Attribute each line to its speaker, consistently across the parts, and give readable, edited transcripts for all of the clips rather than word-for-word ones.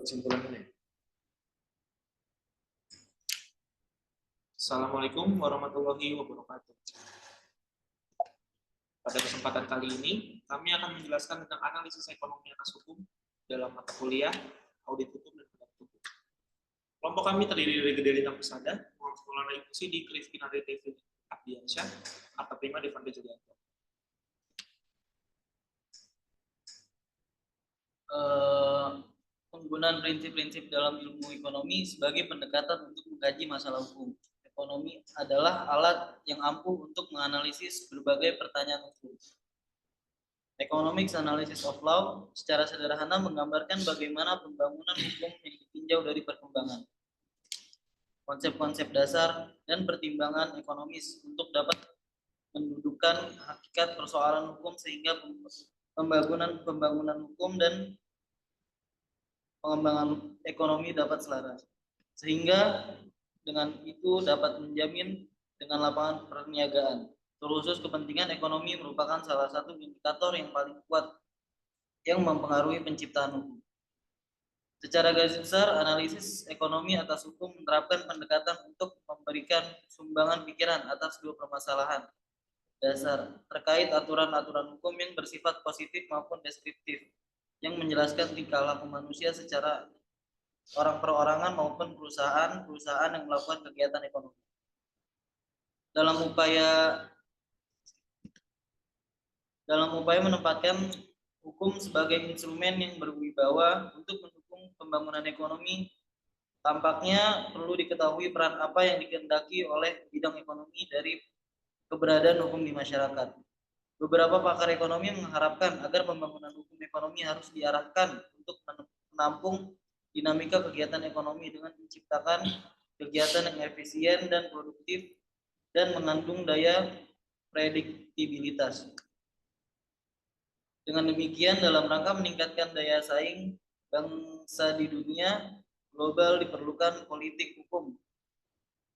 Speaker 1: Kesimpulan ini. Assalamualaikum warahmatullahi wabarakatuh. Pada kesempatan kali ini, kami akan menjelaskan tentang analisis ekonomi atas hukum dalam mata kuliah audit hukum dan pendapat hukum. Kelompok kami terdiri dari Gede Lintang Pesada, Muhammad Maulana Ibusi di Krifkin TV Abdiansyah, Arta Prima Devanda Julianto.
Speaker 2: Penggunaan prinsip-prinsip dalam ilmu ekonomi sebagai pendekatan untuk mengkaji masalah hukum. Ekonomi adalah alat yang ampuh untuk menganalisis berbagai pertanyaan hukum. Economics Analysis of Law secara sederhana menggambarkan bagaimana pembangunan hukum yang ditinjau dari perkembangan, konsep-konsep dasar, dan pertimbangan ekonomis untuk dapat mendudukkan hakikat persoalan hukum sehingga pembangunan hukum dan pengembangan ekonomi dapat selaras. Sehingga dengan itu dapat menjamin dengan lapangan perniagaan. Terkhusus kepentingan ekonomi merupakan salah satu indikator yang paling kuat yang mempengaruhi penciptaan hukum. Secara garis besar, analisis ekonomi atas hukum menerapkan pendekatan untuk memberikan sumbangan pikiran atas dua permasalahan dasar terkait aturan-aturan hukum yang bersifat positif maupun deskriptif, yang menjelaskan tingkah laku manusia secara orang perorangan maupun perusahaan yang melakukan kegiatan ekonomi. Dalam upaya menempatkan hukum sebagai instrumen yang berwibawa untuk mendukung pembangunan ekonomi, tampaknya perlu diketahui peran apa yang dikehendaki oleh bidang ekonomi dari keberadaan hukum di masyarakat. Beberapa pakar ekonomi mengharapkan agar pembangunan hukum ekonomi harus diarahkan untuk menampung dinamika kegiatan ekonomi dengan menciptakan kegiatan yang efisien dan produktif dan mengandung daya prediktibilitas. Dengan demikian, dalam rangka meningkatkan daya saing bangsa di dunia global diperlukan politik hukum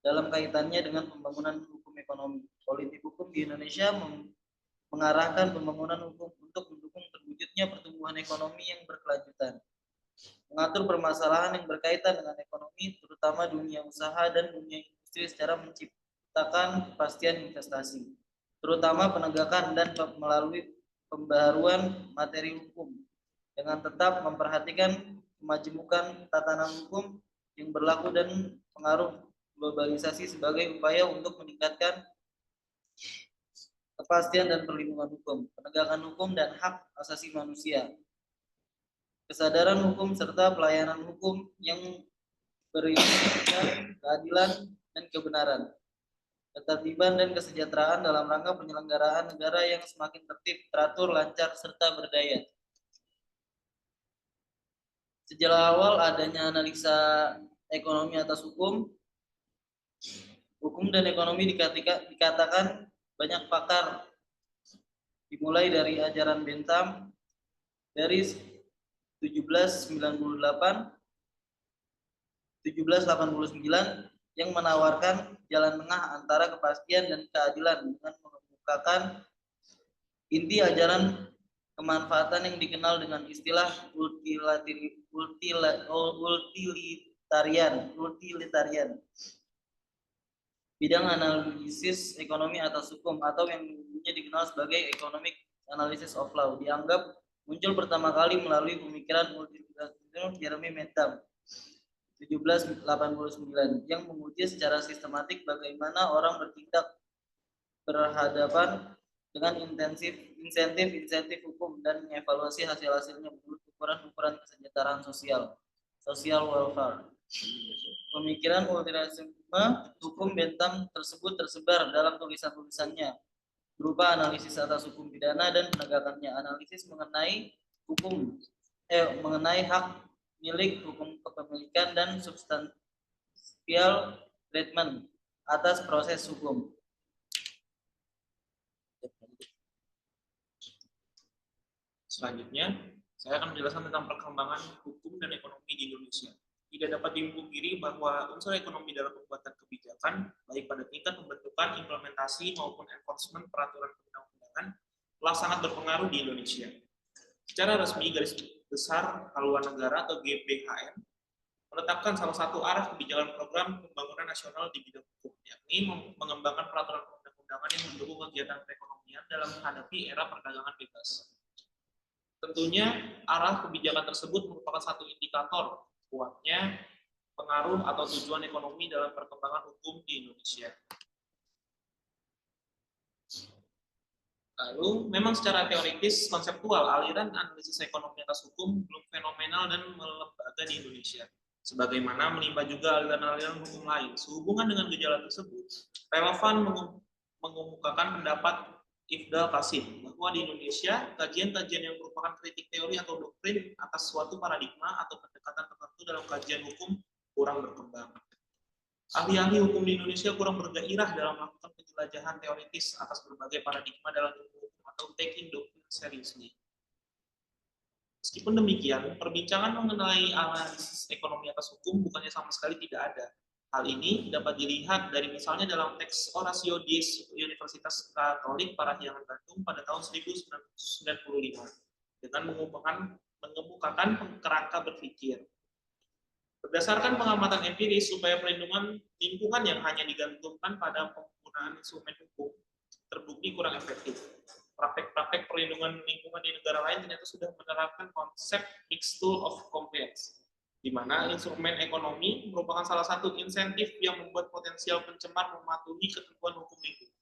Speaker 2: dalam kaitannya dengan pembangunan hukum ekonomi. Politik hukum di Indonesia mengarahkan pembangunan hukum untuk mendukung terwujudnya pertumbuhan ekonomi yang berkelanjutan, mengatur permasalahan yang berkaitan dengan ekonomi, terutama dunia usaha dan dunia industri secara menciptakan kepastian investasi, terutama penegakan dan melalui pembaharuan materi hukum, dengan tetap memperhatikan kemajemukan tatanan hukum yang berlaku dan pengaruh globalisasi sebagai upaya untuk meningkatkan kepastian dan perlindungan hukum, penegakan hukum dan hak asasi manusia, kesadaran hukum serta pelayanan hukum yang beriringan keadilan dan kebenaran, ketertiban dan kesejahteraan dalam rangka penyelenggaraan negara yang semakin tertib, teratur, lancar, serta berdaya. Sejak awal adanya analisa ekonomi atas hukum dan ekonomi dikatakan banyak pakar, dimulai dari ajaran Bentham dari 1789 yang menawarkan jalan tengah antara kepastian dan keadilan dengan mengemukakan inti ajaran kemanfaatan yang dikenal dengan istilah utilitarian. Bidang analisis ekonomi atas hukum atau yang dulunya dikenal sebagai Economic Analysis of Law dianggap muncul pertama kali melalui pemikiran multidisipliner Jeremy Bentham 1789 yang menguji secara sistematik bagaimana orang bertindak berhadapan dengan insentif hukum dan mengevaluasi hasil-hasilnya menurut ukuran kesejahteraan social welfare. Pemikiran multirasialisme hukum Bentham tersebut tersebar dalam tulisan-tulisannya berupa analisis atas hukum pidana dan penegakannya, analisis mengenai hak milik, hukum kepemilikan, dan substansial treatment atas proses hukum.
Speaker 1: Selanjutnya, saya akan menjelaskan tentang perkembangan hukum dan ekonomi di Indonesia. Tidak dapat dipungkiri bahwa unsur ekonomi dalam pembuatan kebijakan, baik pada tingkat pembentukan, implementasi, maupun enforcement peraturan perundang-undangan, telah sangat berpengaruh di Indonesia. Secara resmi, garis Besar Haluan Negara atau GBHN menetapkan salah satu arah kebijakan program pembangunan nasional di bidang hukum, yakni mengembangkan peraturan perundang-undangan yang mendukung kegiatan perekonomian dalam menghadapi era perdagangan bebas. Tentunya arah kebijakan tersebut merupakan satu indikator kuatnya pengaruh atau tujuan ekonomi dalam perkembangan hukum di Indonesia. Lalu, memang secara teoritis, konseptual, aliran analisis ekonomi atas hukum belum fenomenal dan melembaga di Indonesia. Sebagaimana menimpa juga aliran-aliran hukum lain. Sehubungan dengan gejala tersebut, relevan mengemukakan pendapat Ifdal Qasim bahwa di Indonesia, kajian-kajian yang merupakan kritik teori atau doktrin atas suatu paradigma atau pendekatan tertentu dalam kajian hukum kurang berkembang. Ahli-ahli hukum di Indonesia kurang bergairah dalam melakukan penjelajahan teoritis atas berbagai paradigma dalam ilmu hukum atau taking doctrine seriously. Meskipun demikian, perbincangan mengenai analisis ekonomi atas hukum bukannya sama sekali tidak ada. Hal ini dapat dilihat dari misalnya dalam teks Horatio Dies Universitas Katolik Parahyangan Bandung pada tahun 1995 dengan mengemukakan kerangka berpikir. Berdasarkan pengamatan empiris, supaya perlindungan lingkungan yang hanya digantungkan pada penggunaan instrumen hukum terbukti kurang efektif. Praktek-praktek perlindungan lingkungan di negara lain ternyata sudah menerapkan konsep mixed tool of compliance, di mana instrumen ekonomi merupakan salah satu insentif yang membuat potensial pencemar mematuhi ketentuan hukum lingkungan.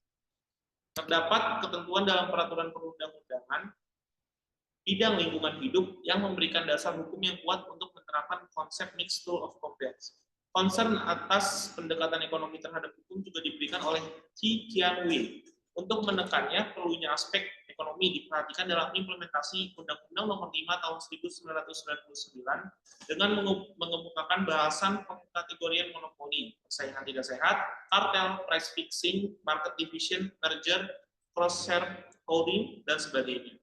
Speaker 1: Terdapat ketentuan dalam peraturan perundang-undangan bidang lingkungan hidup yang memberikan dasar hukum yang kuat untuk menerapkan konsep mixed tool of compliance. Concern atas pendekatan ekonomi terhadap hukum juga diberikan oleh Chi Kian Wei. Untuk menekannya, perlunya aspek ekonomi diperhatikan dalam implementasi Undang-Undang Nomor 5 Tahun 1999 dengan mengemukakan bahasan pengkategorian monopoli, persaingan tidak sehat, kartel, price fixing, market division, merger, cross shareholding, dan sebagainya.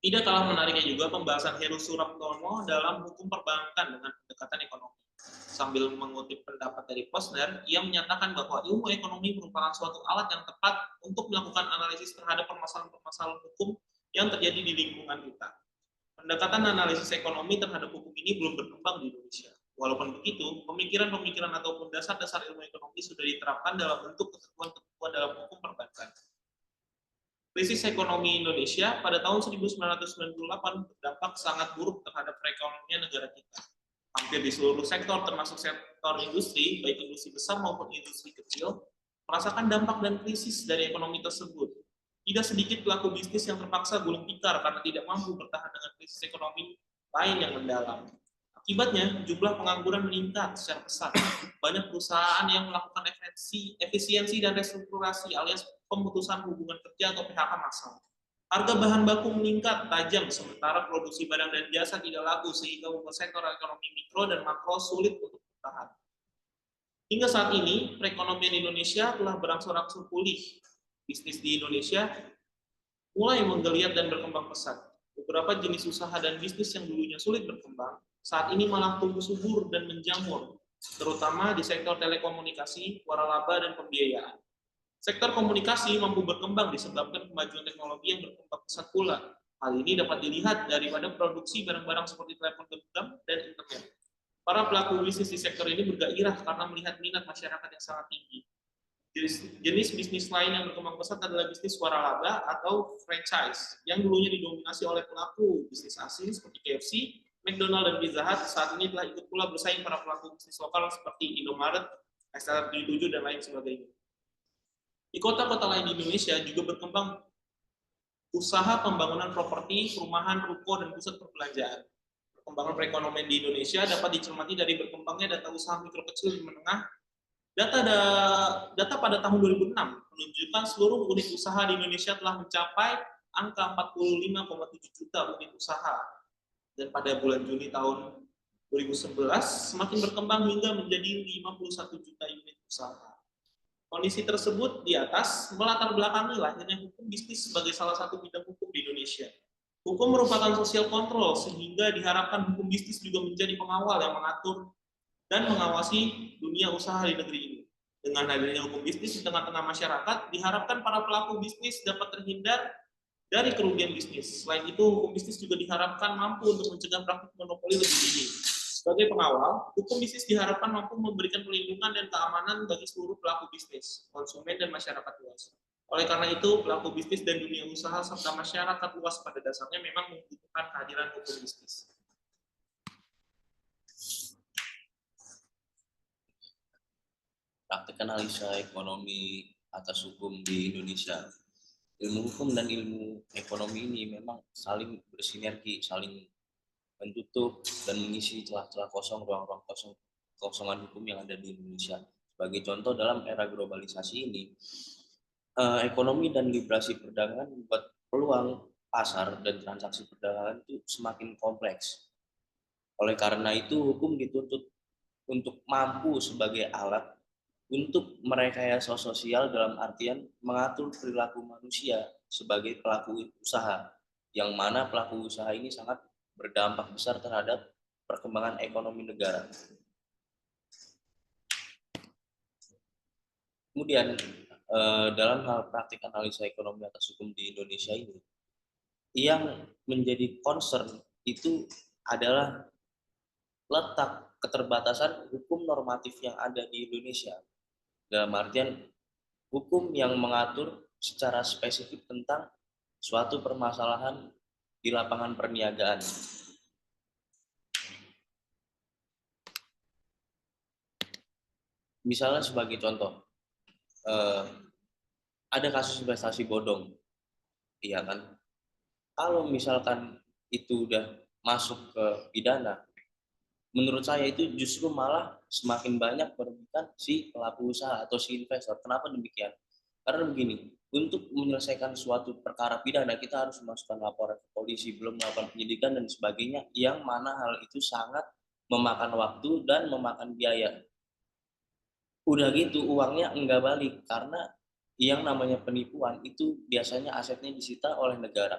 Speaker 1: Tidak kalah menariknya juga pembahasan Heru Suraptono dalam hukum perbankan dengan pendekatan ekonomi. Sambil mengutip pendapat dari Posner, ia menyatakan bahwa ilmu ekonomi merupakan suatu alat yang tepat untuk melakukan analisis terhadap permasalahan-permasalahan hukum yang terjadi di lingkungan kita. Pendekatan analisis ekonomi terhadap hukum ini belum berkembang di Indonesia. Walaupun begitu, pemikiran-pemikiran ataupun dasar-dasar ilmu ekonomi sudah diterapkan dalam bentuk ketentuan-ketentuan dalam hukum perbankan. Krisis ekonomi Indonesia pada tahun 1998 berdampak sangat buruk terhadap perekonomian negara kita. Hampir di seluruh sektor, termasuk sektor industri, baik industri besar maupun industri kecil, merasakan dampak dan krisis dari ekonomi tersebut. Tidak sedikit pelaku bisnis yang terpaksa gulung tikar karena tidak mampu bertahan dengan krisis ekonomi lain yang mendalam. Akibatnya, jumlah pengangguran meningkat secara pesat. Banyak perusahaan yang melakukan efisiensi dan restrukturasi alias pemutusan hubungan kerja atau PHK massal. Harga bahan baku meningkat tajam, sementara produksi barang dan jasa tidak laku, sehingga membuat sektor ekonomi mikro dan makro sulit untuk bertahan. Hingga saat ini, perekonomian Indonesia telah berangsur-angsur pulih. Bisnis di Indonesia mulai menggeliat dan berkembang pesat. Beberapa jenis usaha dan bisnis yang dulunya sulit berkembang, saat ini malah tumbuh subur dan menjamur, terutama di sektor telekomunikasi, waralaba, dan pembiayaan. Sektor komunikasi mampu berkembang disebabkan kemajuan teknologi yang berkembang pesat pula. Hal ini dapat dilihat daripada produksi barang-barang seperti telepon genggam dan internet. Para pelaku bisnis di sektor ini bergairah karena melihat minat masyarakat yang sangat tinggi. Jenis bisnis lain yang berkembang pesat adalah bisnis waralaba atau franchise, yang dulunya didominasi oleh pelaku bisnis asing seperti KFC, McDonald, dan Pizza Hut. Saat ini telah ikut pula bersaing para pelaku bisnis lokal seperti Indomaret, SR77, dan lain sebagainya. Di kota-kota lain di Indonesia juga berkembang usaha pembangunan properti, perumahan, ruko, dan pusat perbelanjaan. Perkembangan perekonomian di Indonesia dapat dicermati dari berkembangnya data usaha mikro kecil dan menengah. Data pada tahun 2006 menunjukkan seluruh unit usaha di Indonesia telah mencapai angka 45,7 juta unit usaha. Dan pada bulan Juni tahun 2011 semakin berkembang hingga menjadi 51 juta unit usaha. Kondisi tersebut di atas melatar belakangi lahirnya hukum bisnis sebagai salah satu bidang hukum di Indonesia. Hukum merupakan social control, sehingga diharapkan hukum bisnis juga menjadi pengawal yang mengatur dan mengawasi dunia usaha di negeri ini. Dengan hadirnya hukum bisnis di tengah-tengah masyarakat, diharapkan para pelaku bisnis dapat terhindar dari kerugian bisnis. Selain itu, hukum bisnis juga diharapkan mampu untuk mencegah praktik monopoli lebih dini. Sebagai pengawal, hukum bisnis diharapkan mampu memberikan perlindungan dan keamanan bagi seluruh pelaku bisnis, konsumen, dan masyarakat luas. Oleh karena itu, pelaku bisnis dan dunia usaha serta masyarakat luas pada dasarnya memang membutuhkan kehadiran hukum bisnis.
Speaker 3: Praktik analisa ekonomi atas hukum di Indonesia. Ilmu hukum dan ilmu ekonomi ini memang saling bersinergi, saling menutup dan mengisi celah-celah kosong, ruang-ruang kosongan hukum yang ada di Indonesia. Sebagai contoh, dalam era globalisasi ini, ekonomi dan liberasi perdagangan membuat peluang pasar dan transaksi perdagangan itu semakin kompleks. Oleh karena itu, hukum dituntut untuk mampu sebagai alat untuk merekayasa sosial dalam artian mengatur perilaku manusia sebagai pelaku usaha, yang mana pelaku usaha ini sangat berdampak besar terhadap perkembangan ekonomi negara. Kemudian dalam hal praktik analisa ekonomi atas hukum di Indonesia ini, yang menjadi concern itu adalah letak keterbatasan hukum normatif yang ada di Indonesia. Dalam artian hukum yang mengatur secara spesifik tentang suatu permasalahan di lapangan perniagaan. Misalnya sebagai contoh, ada kasus investasi bodong, iya kan? Kalau misalkan itu udah masuk ke pidana, menurut saya itu justru malah semakin banyak merugikan si pelaku usaha atau si investor. Kenapa demikian? Karena begini, untuk menyelesaikan suatu perkara pidana kita harus memasukkan laporan ke polisi, belum melakukan penyidikan dan sebagainya, yang mana hal itu sangat memakan waktu dan memakan biaya. Udah gitu uangnya enggak balik, karena yang namanya penipuan itu biasanya asetnya disita oleh negara.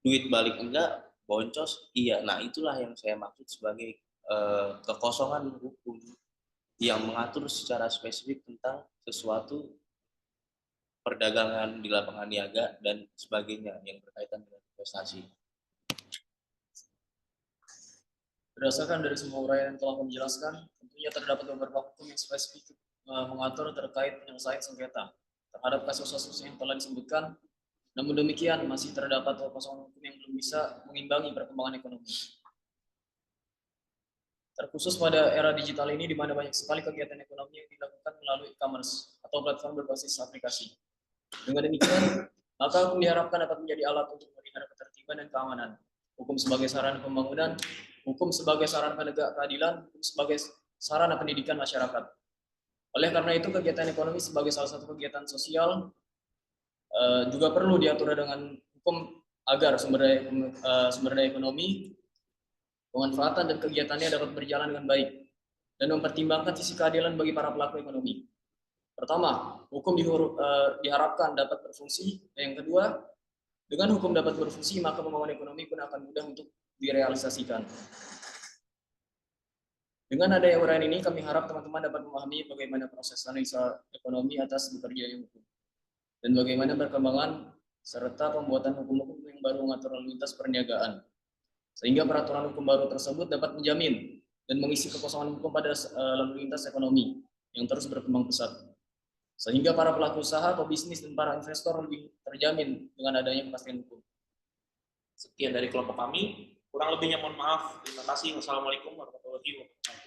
Speaker 3: Duit balik enggak, boncos iya. Nah, itulah yang saya maksud sebagai kekosongan hukum yang mengatur secara spesifik tentang sesuatu perdagangan di lapangan niaga dan sebagainya yang berkaitan dengan investasi.
Speaker 4: Berdasarkan dari semua uraian yang telah menjelaskan, tentunya terdapat beberapa hukum yang spesifik mengatur terkait penyelesaian sengketa terhadap kasus-kasus yang telah disebutkan. Namun demikian, masih terdapat kekosongan hukum yang belum bisa mengimbangi perkembangan ekonomi. Terkhusus pada era digital ini, di mana banyak sekali kegiatan ekonomi yang dilakukan melalui e-commerce atau platform berbasis aplikasi. Dengan demikian, maka hukum diharapkan dapat menjadi alat untuk memelihara ketertiban dan keamanan. Hukum sebagai sarana pembangunan, hukum sebagai sarana penegak keadilan, hukum sebagai sarana pendidikan masyarakat. Oleh karena itu, kegiatan ekonomi sebagai salah satu kegiatan sosial juga perlu diatur dengan hukum agar sumber daya ekonomi, pemanfaatan dan kegiatannya dapat berjalan dengan baik dan mempertimbangkan sisi keadilan bagi para pelaku ekonomi. Pertama, hukum diharapkan dapat berfungsi. Yang kedua, dengan hukum dapat berfungsi, maka pembangunan ekonomi pun akan mudah untuk direalisasikan. Dengan adanya uraian ini, kami harap teman-teman dapat memahami bagaimana proses analisa ekonomi atas bekerjanya hukum, dan bagaimana perkembangan serta pembuatan hukum-hukum yang baru mengatur lalu lintas perniagaan, sehingga peraturan hukum baru tersebut dapat menjamin dan mengisi kekosongan hukum pada lalu lintas ekonomi yang terus berkembang pesat, sehingga para pelaku usaha, pebisnis, dan para investor lebih terjamin dengan adanya kepastian hukum.
Speaker 1: Sekian dari kelompok kami, kurang lebihnya mohon maaf. Terima kasih. Wassalamualaikum warahmatullahi wabarakatuh.